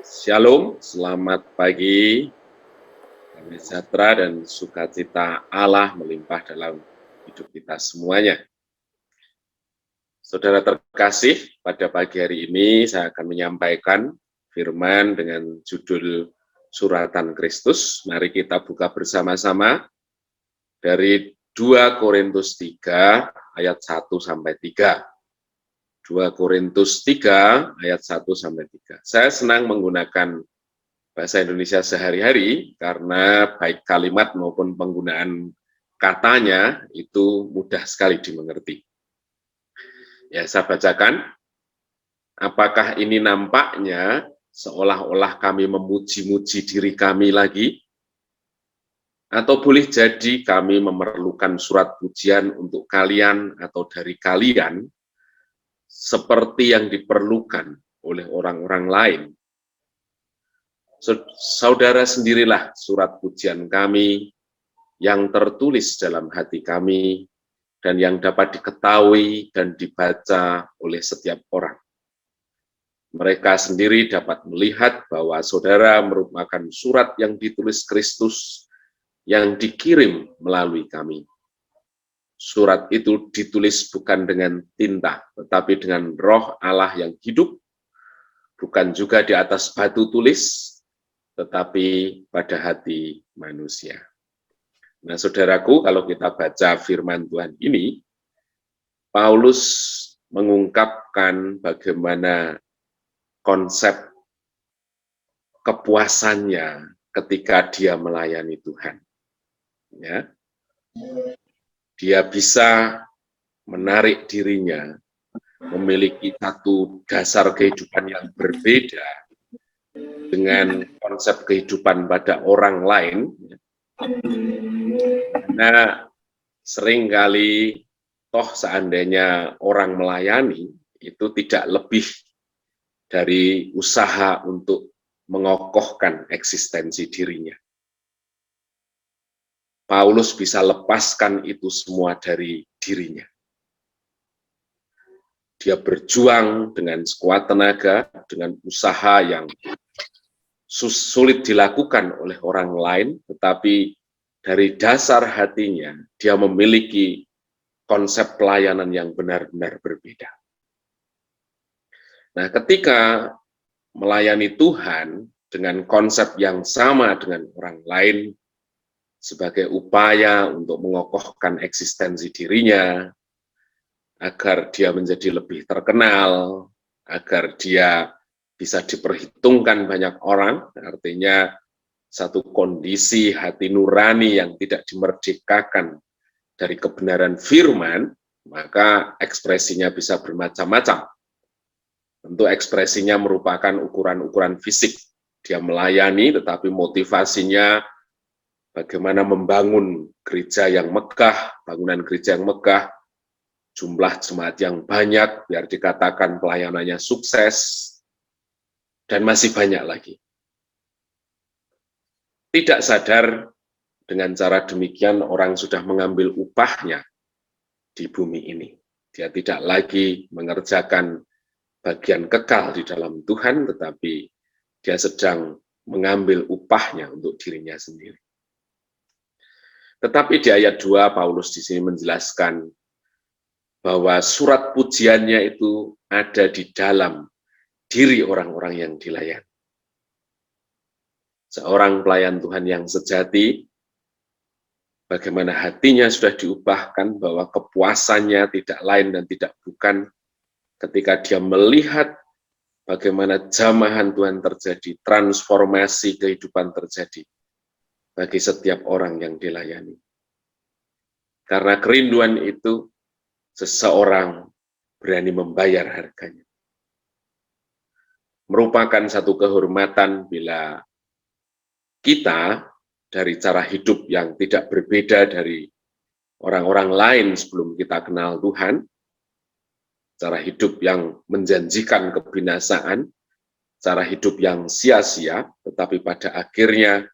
Shalom, selamat pagi. Damai sejahtera dan sukacita Allah melimpah dalam hidup kita semuanya. Saudara terkasih, pada pagi hari ini saya akan menyampaikan firman dengan judul Suratan Kristus. Mari kita buka bersama-sama dari 2 Korintus 3 ayat 1 sampai 3. 2 Korintus 3 ayat 1 sampai 3. Saya senang menggunakan bahasa Indonesia sehari-hari karena baik kalimat maupun penggunaan katanya itu mudah sekali dimengerti. Ya, saya bacakan. Apakah ini nampaknya seolah-olah kami memuji-muji diri kami lagi? Atau boleh jadi kami memerlukan surat pujian untuk kalian atau dari kalian seperti yang diperlukan oleh orang-orang lain? Saudara sendirilah surat pujian kami yang tertulis dalam hati kami dan yang dapat diketahui dan dibaca oleh setiap orang. Mereka sendiri dapat melihat bahwa saudara merupakan surat yang ditulis Kristus yang dikirim melalui kami. Surat itu ditulis bukan dengan tinta, tetapi dengan Roh Allah yang hidup, bukan juga di atas batu tulis, tetapi pada hati manusia. Nah, saudaraku, kalau kita baca firman Tuhan ini, Paulus mengungkapkan bagaimana konsep kepuasannya ketika dia melayani Tuhan. Ya. Dia bisa menarik dirinya, memiliki satu dasar kehidupan yang berbeda dengan konsep kehidupan pada orang lain. Nah, seringkali toh seandainya orang melayani itu tidak lebih dari usaha untuk mengokohkan eksistensi dirinya. Paulus bisa lepaskan itu semua dari dirinya. Dia berjuang dengan sekuat tenaga, dengan usaha yang sulit dilakukan oleh orang lain, tetapi dari dasar hatinya, dia memiliki konsep pelayanan yang benar-benar berbeda. Nah, ketika melayani Tuhan dengan konsep yang sama dengan orang lain, sebagai upaya untuk mengokohkan eksistensi dirinya, agar dia menjadi lebih terkenal, agar dia bisa diperhitungkan banyak orang, artinya satu kondisi hati nurani yang tidak dimerdekakan dari kebenaran firman, maka ekspresinya bisa bermacam-macam. Tentu ekspresinya merupakan ukuran-ukuran fisik. Dia melayani, tetapi motivasinya bagaimana membangun gereja yang megah, bangunan gereja yang megah, jumlah jemaat yang banyak, biar dikatakan pelayanannya sukses, dan masih banyak lagi. Tidak sadar dengan cara demikian orang sudah mengambil upahnya di bumi ini. Dia tidak lagi mengerjakan bagian kekal di dalam Tuhan, tetapi dia sedang mengambil upahnya untuk dirinya sendiri. Tetapi di ayat 2 Paulus di sini menjelaskan bahwa surat pujiannya itu ada di dalam diri orang-orang yang dilayani. Seorang pelayan Tuhan yang sejati, bagaimana hatinya sudah diubahkan bahwa kepuasannya tidak lain dan tidak bukan ketika dia melihat bagaimana jamahan Tuhan terjadi, transformasi kehidupan terjadi bagi setiap orang yang dilayani. Karena kerinduan itu, seseorang berani membayar harganya. Merupakan satu kehormatan bila kita dari cara hidup yang tidak berbeda dari orang-orang lain sebelum kita kenal Tuhan, cara hidup yang menjanjikan kebinasaan, cara hidup yang sia-sia, tetapi pada akhirnya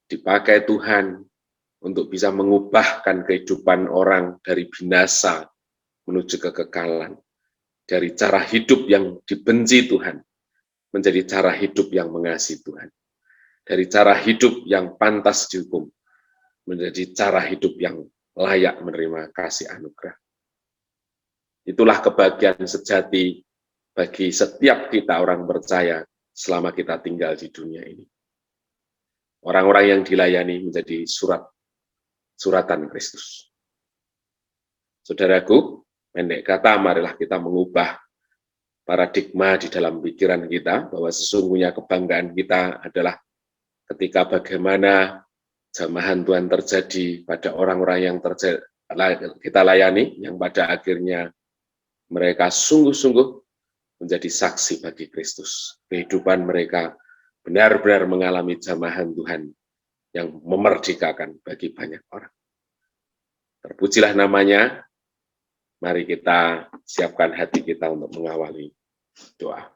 dipakai Tuhan untuk bisa mengubahkan kehidupan orang dari binasa menuju kekekalan. Dari cara hidup yang dibenci Tuhan, menjadi cara hidup yang mengasihi Tuhan. Dari cara hidup yang pantas dihukum, menjadi cara hidup yang layak menerima kasih anugerah. Itulah kebahagiaan sejati bagi setiap kita orang percaya selama kita tinggal di dunia ini. Orang-orang yang dilayani menjadi suratan Kristus. Saudaraku, pendek kata, marilah kita mengubah paradigma di dalam pikiran kita bahwa sesungguhnya kebanggaan kita adalah ketika bagaimana jamahan Tuhan terjadi pada orang-orang yang kita layani, yang pada akhirnya mereka sungguh-sungguh menjadi saksi bagi Kristus. Kehidupan mereka benar-benar mengalami jamahan Tuhan yang memerdekakan bagi banyak orang. Terpujilah namanya, mari kita siapkan hati kita untuk mengawali doa.